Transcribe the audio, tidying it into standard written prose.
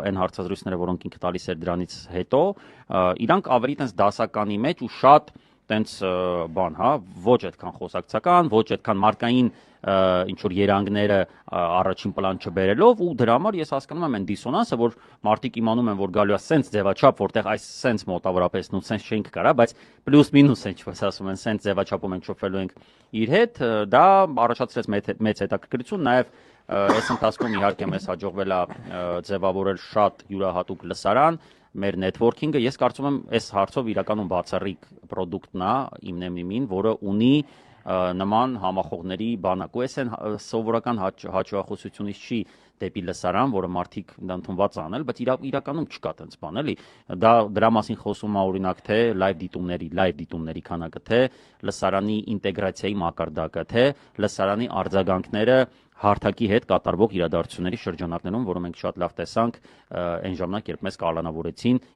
այն հարցազրույցները, որոնք ինքը տալիս էր դրանից հետո, իրանք ավելի տենց դասականի մեջ ու շատ տենց բան, հա, ոչ այդքան խոսակցական, ոչ այդքան մարկային ինչ որ երանգները առաջին պլան չբերելով ու դրա համար ես հասկանում եմ այն դիսոնանսը, որ մարդիկ իմանում են, որ գալու է սենց ձևաչափ, որտեղ այս սենց մոտավորապես նույն սենց չենք կարա, բայց պլյուս մինուս ինչ որ ասում են, սենց ձևաչափում ենք շփվելու ենք իր հետ, դա առաջացրեց մեծ հետաքրքրություն, նաև այս ընթացքում իհարկե մեզ հաջողվել է ձևավորել շատ յուրահատուկ լսարան, մեր նեթվորքինգը, ես կարծում եմ այս հարցով իրականում բացառիկ պրոդուկտն է իմ նեմնիմին, որը ունի նման համախոհների բանակ ու այս են սովորական հաճախոսությունից չի դեպի լսարան, որը մարդիկ ընդունված անել, բայց իրականում չկա տենց բան, էլի։ Դրա մասին խոսում է օրինակ թե լայվ դիտումների քանակը, թե լսարանի ինտեգրացիայի մակարդակը, թե լսարանի արձագանքները հարթակի հետ կատարվող իրադարձությունների շրջանակներում, որը մենք շատ լավ տեսանք այն ժամանակ, երբ մեզ կալանավորեցին